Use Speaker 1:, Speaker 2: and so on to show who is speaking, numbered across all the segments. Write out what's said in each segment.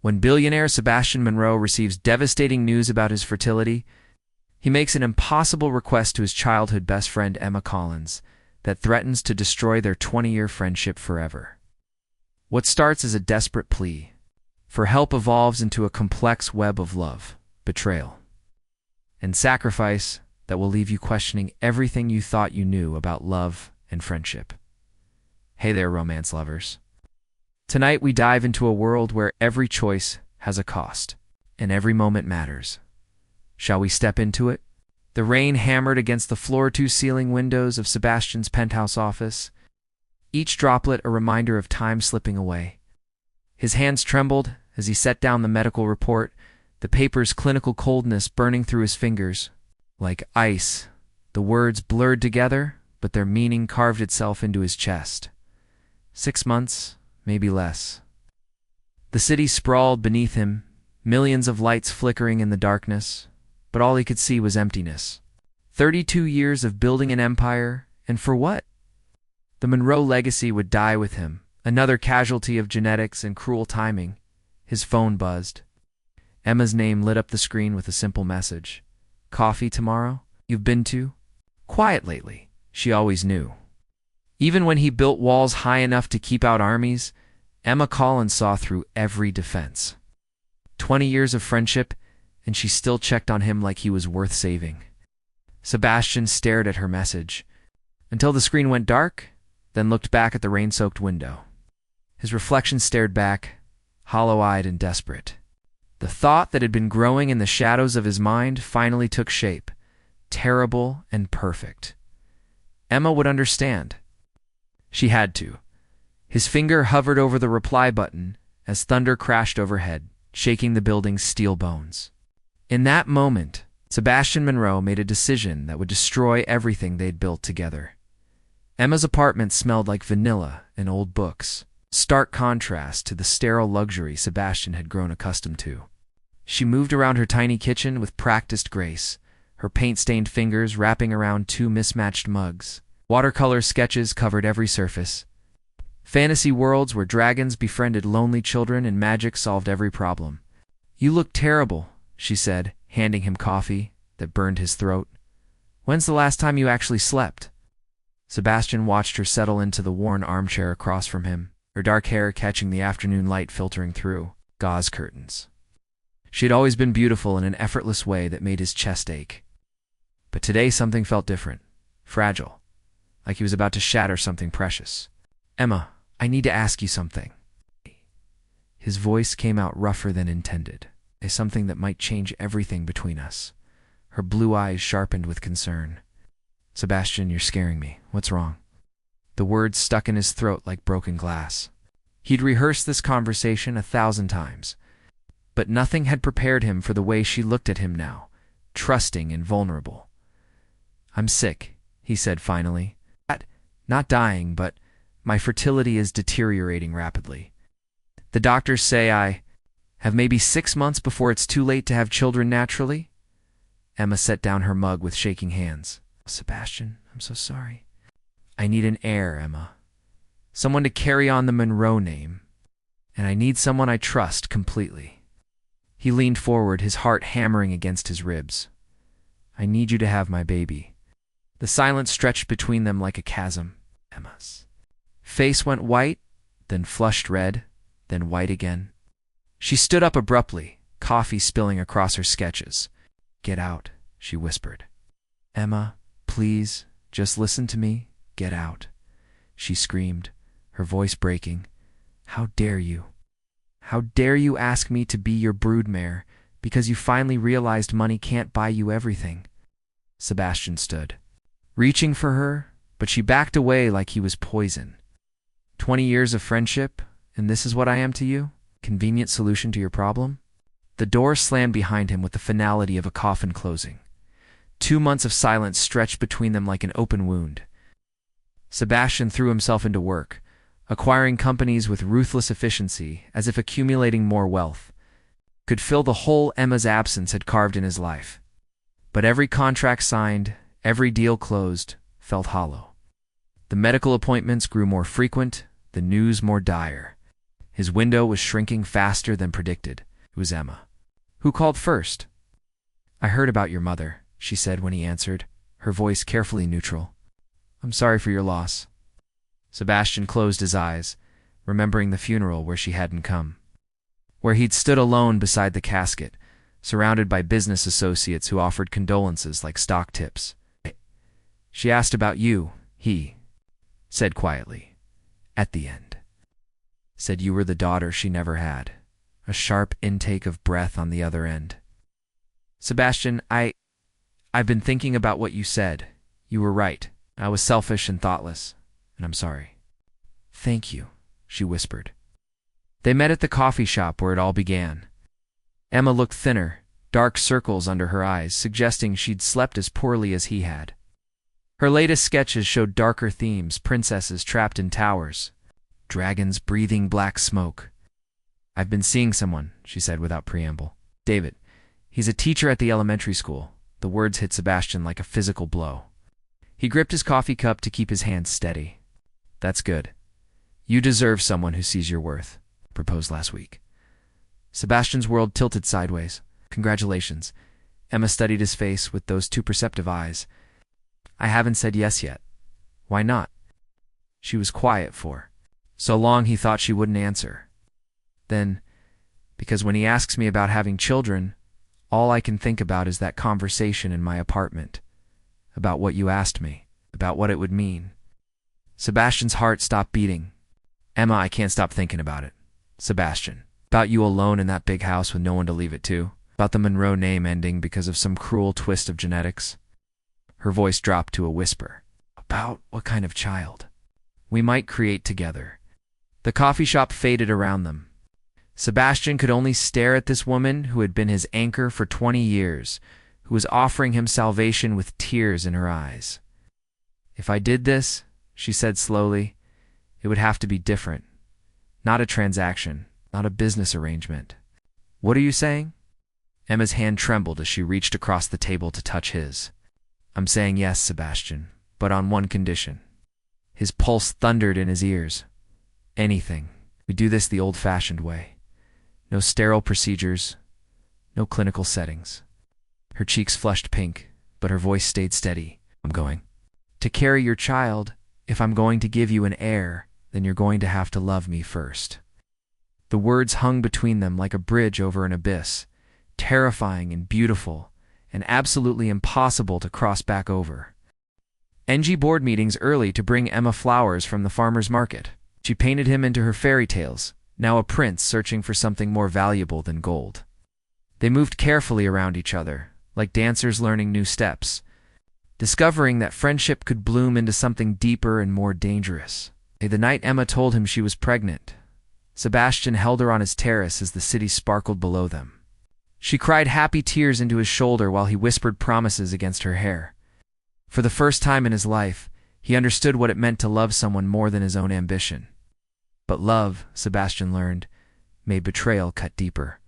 Speaker 1: When billionaire Sebastian Monroe receives devastating news about his fertility, he makes an impossible request to his childhood best friend Emma Collins that threatens to destroy their 20-year friendship forever. What starts as a desperate plea for help evolves into a complex web of love, betrayal, and sacrifice that will leave you questioning everything you thought you knew about love and friendship. Hey there, romance lovers. Tonight we dive into a world where every choice has a cost, and every moment matters. Shall we step into it? The rain hammered against the floor-to-ceiling windows of Sebastian's penthouse office, each droplet a reminder of time slipping away. His hands trembled as he set down the medical report, the paper's clinical coldness burning through his fingers. Like ice, the words blurred together, but their meaning carved itself into his chest. 6 months, maybe less. The city sprawled beneath him, millions of lights flickering in the darkness, but all he could see was emptiness. 32 years of building an empire, and for what? The Monroe legacy would die with him, another casualty of genetics and cruel timing. His phone buzzed. Emma's name lit up the screen with a simple message. Coffee tomorrow? You've been too quiet lately, she always knew. Even when he built walls high enough to keep out armies, Emma Collins saw through every defense. 20 years of friendship, and she still checked on him like he was worth saving. Sebastian stared at her message, until the screen went dark, then looked back at the rain-soaked window. His reflection stared back, hollow-eyed and desperate. The thought that had been growing in the shadows of his mind finally took shape, terrible and perfect. Emma would understand. She had to. His finger hovered over the reply button as thunder crashed overhead, shaking the building's steel bones. In that moment, Sebastian Monroe made a decision that would destroy everything they'd built together. Emma's apartment smelled like vanilla and old books, stark contrast to the sterile luxury Sebastian had grown accustomed to. She moved around her tiny kitchen with practiced grace, her paint-stained fingers wrapping around 2 mismatched mugs. Watercolor sketches covered every surface. Fantasy worlds where dragons befriended lonely children and magic solved every problem. You look terrible, she said, handing him coffee that burned his throat. When's the last time you actually slept? Sebastian watched her settle into the worn armchair across from him, her dark hair catching the afternoon light filtering through gauze curtains. She had always been beautiful in an effortless way that made his chest ache. But today something felt different, fragile, like he was about to shatter something precious. Emma, I need to ask you something. His voice came out rougher than intended, as something that might change everything between us. Her blue eyes sharpened with concern. Sebastian, you're scaring me. What's wrong? The words stuck in his throat like broken glass. He'd rehearsed this conversation 1,000 times, but nothing had prepared him for the way she looked at him now, trusting and vulnerable. I'm sick, he said finally. Not dying, but my fertility is deteriorating rapidly. The doctors say I have maybe 6 months before it's too late to have children naturally. Emma set down her mug with shaking hands. Sebastian, I'm so sorry. I need an heir, Emma. Someone to carry on the Monroe name. And I need someone I trust completely. He leaned forward, his heart hammering against his ribs. I need you to have my baby. The silence stretched between them like a chasm. Emma's face went white, then flushed red, then white again. She stood up abruptly, coffee spilling across her sketches. Get out, she whispered. Emma, please, just listen to me. Get out, she screamed, her voice breaking. How dare you? How dare you ask me to be your broodmare because you finally realized money can't buy you everything? Sebastian stood, reaching for her, but she backed away like he was poison. 20 years of friendship, and this is what I am to you? Convenient solution to your problem? The door slammed behind him with the finality of a coffin closing. 2 months of silence stretched between them like an open wound. Sebastian threw himself into work, acquiring companies with ruthless efficiency, as if accumulating more wealth could fill the hole Emma's absence had carved in his life. But every contract signed, every deal closed, felt hollow. The medical appointments grew more frequent, the news more dire. His window was shrinking faster than predicted. It was Emma. "Who called first?" "I heard about your mother," she said when he answered, her voice carefully neutral. "I'm sorry for your loss." Sebastian closed his eyes, remembering the funeral where she hadn't come, where he'd stood alone beside the casket, surrounded by business associates who offered condolences like stock tips. "She asked about you," he said quietly, at the end. Said you were the daughter she never had. A sharp intake of breath on the other end. "Sebastian, I've been thinking about what you said. You were right. I was selfish and thoughtless, and I'm sorry." "Thank you," she whispered. They met at the coffee shop where it all began. Emma looked thinner, dark circles under her eyes, suggesting she'd slept as poorly as he had. Her latest sketches showed darker themes, princesses trapped in towers, dragons breathing black smoke. "I've been seeing someone," she said without preamble. "David. He's a teacher at the elementary school." The words hit Sebastian like a physical blow. He gripped his coffee cup to keep his hands steady. "That's good. You deserve someone who sees your worth," proposed last week. Sebastian's world tilted sideways. "Congratulations." Emma studied his face with those two perceptive eyes. "I haven't said yes yet." "Why not?" She was quiet for so long he thought she wouldn't answer. Then, "Because when he asks me about having children, all I can think about is that conversation in my apartment. About what you asked me, about what it would mean." Sebastian's heart stopped beating. "Emma, I can't stop thinking about it." "Sebastian, about you alone in that big house with no one to leave it to? About the Monroe name ending because of some cruel twist of genetics?" Her voice dropped to a whisper. "About what kind of child we might create together." The coffee shop faded around them. Sebastian could only stare at this woman who had been his anchor for 20 years, who was offering him salvation with tears in her eyes. "If I did this," she said slowly, "it would have to be different. Not a transaction, not a business arrangement." "What are you saying?" Emma's hand trembled as she reached across the table to touch his. "I'm saying yes, Sebastian, but on one condition." His pulse thundered in his ears. "Anything. We do this the old-fashioned way. No sterile procedures, no clinical settings." Her cheeks flushed pink, but her voice stayed steady. "I'm going to carry your child. If I'm going to give you an heir, then you're going to have to love me first." The words hung between them like a bridge over an abyss, terrifying and beautiful, and absolutely impossible to cross back over. NG board meetings early to bring Emma flowers from the farmer's market. She painted him into her fairy tales, now a prince searching for something more valuable than gold. They moved carefully around each other, like dancers learning new steps, discovering that friendship could bloom into something deeper and more dangerous. The night Emma told him she was pregnant, Sebastian held her on his terrace as the city sparkled below them. She cried happy tears into his shoulder while he whispered promises against her hair. For the first time in his life, he understood what it meant to love someone more than his own ambition. But love, Sebastian learned, made betrayal cut deeper.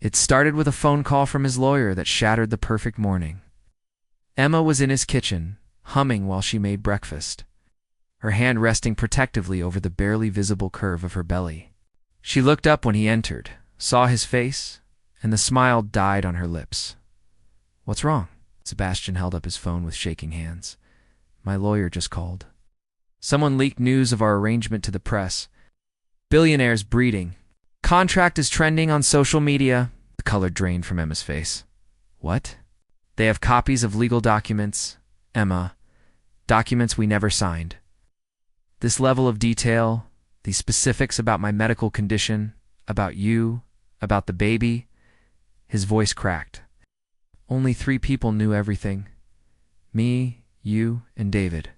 Speaker 1: It started with a phone call from his lawyer that shattered the perfect morning. Emma was in his kitchen, humming while she made breakfast, her hand resting protectively over the barely visible curve of her belly. She looked up when he entered, saw his face, and the smile died on her lips. "What's wrong?" Sebastian held up his phone with shaking hands. "My lawyer just called. Someone leaked news of our arrangement to the press. Billionaire's breeding. Contract is trending on social media." The color drained from Emma's face. "What?" "They have copies of legal documents, Emma. Documents we never signed. This level of detail, these specifics about my medical condition, about you, about the baby." His voice cracked. "Only 3 people knew everything. Me, you, and David."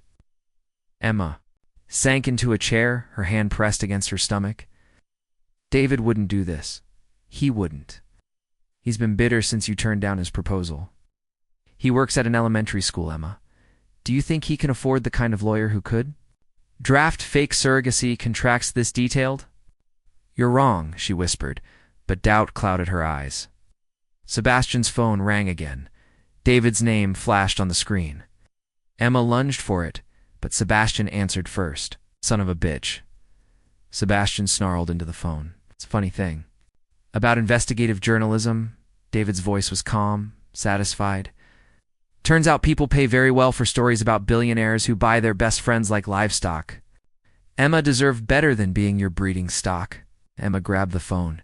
Speaker 1: Emma sank into a chair, her hand pressed against her stomach. "David wouldn't do this. He wouldn't. He's been bitter since you turned down his proposal. He works at an elementary school, Emma. Do you think he can afford the kind of lawyer who could? Draft fake surrogacy contracts this detailed?" "You're wrong," she whispered, but doubt clouded her eyes. Sebastian's phone rang again. David's name flashed on the screen. Emma lunged for it, but Sebastian answered first. "Son of a bitch." Sebastian snarled into the phone. It's a funny thing. About investigative journalism, David's voice was calm, satisfied. Turns out people pay very well for stories about billionaires who buy their best friends like livestock. Emma deserved better than being your breeding stock. Emma grabbed the phone.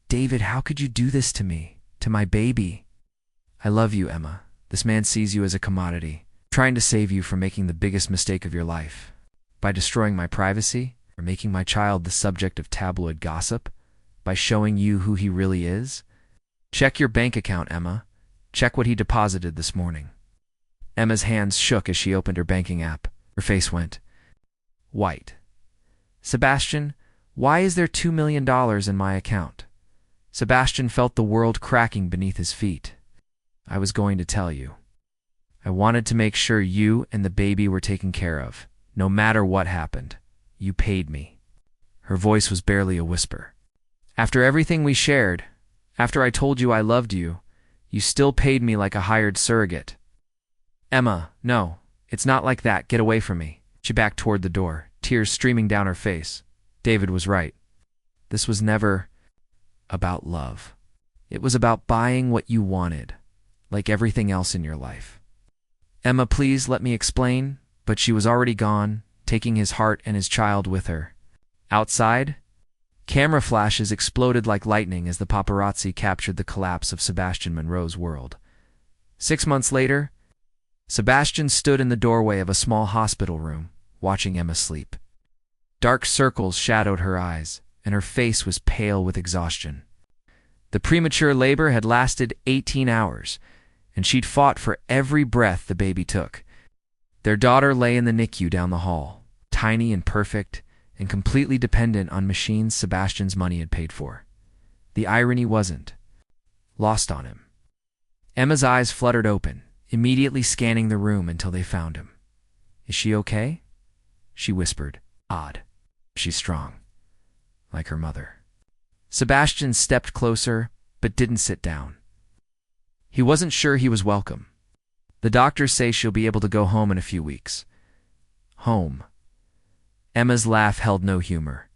Speaker 1: David, how could you do this to me? To my baby? I love you, Emma. This man sees you as a commodity, trying to save you from making the biggest mistake of your life. By destroying my privacy, or making my child the subject of tabloid gossip, by showing you who he really is. Check your bank account, Emma. Check what he deposited this morning. Emma's hands shook as she opened her banking app. Her face went white. Sebastian, why is there $2 million in my account? Sebastian felt the world cracking beneath his feet. I was going to tell you. I wanted to make sure you and the baby were taken care of, no matter what happened. You paid me. Her voice was barely a whisper. After everything we shared, after I told you I loved you, you still paid me like a hired surrogate. Emma, no, it's not like that. Get away from me. She backed toward the door, tears streaming down her face. David was right. This was never about love. It was about buying what you wanted, like everything else in your life. Emma, please let me explain, but she was already gone, taking his heart and his child with her. Outside, camera flashes exploded like lightning as the paparazzi captured the collapse of Sebastian Monroe's world. 6 months later, Sebastian stood in the doorway of a small hospital room, watching Emma sleep. Dark circles shadowed her eyes, and her face was pale with exhaustion. The premature labor had lasted 18 hours, and she'd fought for every breath the baby took. Their daughter lay in the NICU down the hall, tiny and perfect, and completely dependent on machines Sebastian's money had paid for. The irony wasn't lost on him. Emma's eyes fluttered open, immediately scanning the room until they found him. Is she okay? She whispered. Odd. She's strong. Like her mother. Sebastian stepped closer, but didn't sit down. He wasn't sure he was welcome. The doctors say she'll be able to go home in a few weeks. Home. Emma's laugh held no humor.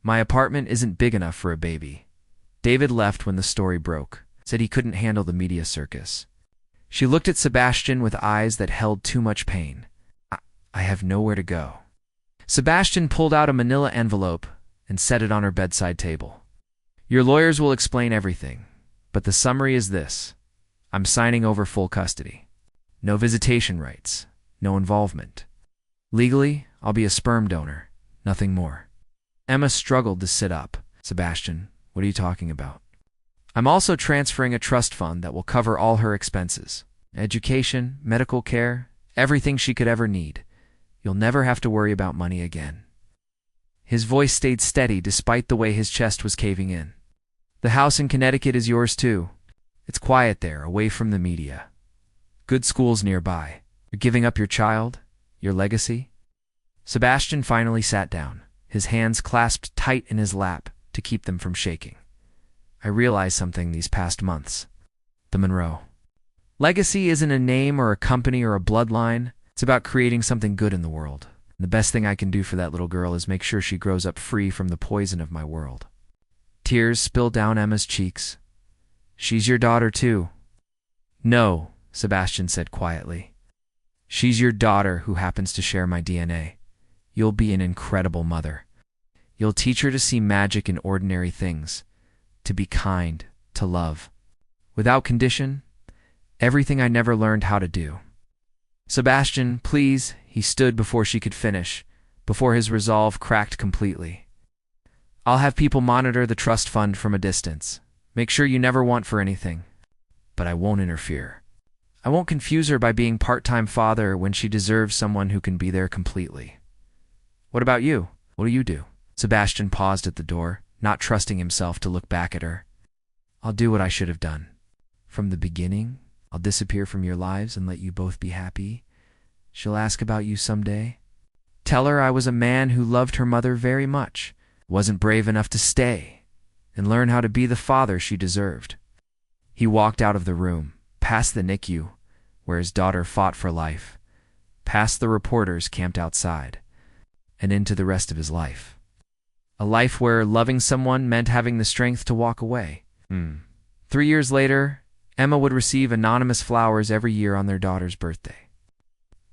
Speaker 1: My apartment isn't big enough for a baby. David left when the story broke, said he couldn't handle the media circus. She looked at Sebastian with eyes that held too much pain. I have nowhere to go. Sebastian pulled out a manila envelope and set it on her bedside table. Your lawyers will explain everything, but the summary is this. I'm signing over full custody. No visitation rights, no involvement. Legally, I'll be a sperm donor, nothing more. Emma struggled to sit up. Sebastian, what are you talking about? I'm also transferring a trust fund that will cover all her expenses. Education, medical care, everything she could ever need. You'll never have to worry about money again. His voice stayed steady despite the way his chest was caving in. The house in Connecticut is yours too. It's quiet there, away from the media. Good schools nearby. You're giving up your child, your legacy? Sebastian finally sat down, his hands clasped tight in his lap to keep them from shaking. I realized something these past months. The Monroe. Legacy isn't a name or a company or a bloodline. It's about creating something good in the world. And the best thing I can do for that little girl is make sure she grows up free from the poison of my world. Tears spilled down Emma's cheeks. She's your daughter too. No, Sebastian said quietly. She's your daughter who happens to share my DNA. You'll be an incredible mother. You'll teach her to see magic in ordinary things, to be kind, to love. Without condition, everything I never learned how to do. Sebastian, please, he stood before she could finish, before his resolve cracked completely. I'll have people monitor the trust fund from a distance. Make sure you never want for anything. But I won't interfere. I won't confuse her by being part-time father when she deserves someone who can be there completely. What about you? What do you do? Sebastian paused at the door, not trusting himself to look back at her. I'll do what I should have done. From the beginning, I'll disappear from your lives and let you both be happy. She'll ask about you someday. Tell her I was a man who loved her mother very much, wasn't brave enough to stay, and learn how to be the father she deserved. He walked out of the room, past the NICU, where his daughter fought for life, past the reporters camped outside, and into the rest of his life. A life where loving someone meant having the strength to walk away. 3 years later, Emma would receive anonymous flowers every year on their daughter's birthday.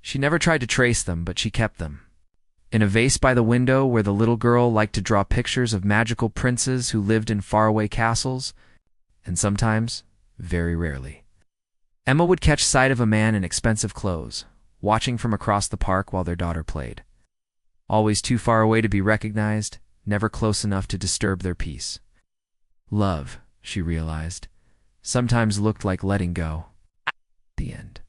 Speaker 1: She never tried to trace them, but she kept them in a vase by the window where the little girl liked to draw pictures of magical princes who lived in faraway castles, and sometimes, very rarely, Emma would catch sight of a man in expensive clothes, watching from across the park while their daughter played. Always too far away to be recognized, never close enough to disturb their peace. Love, she realized, sometimes looked like letting go. The end.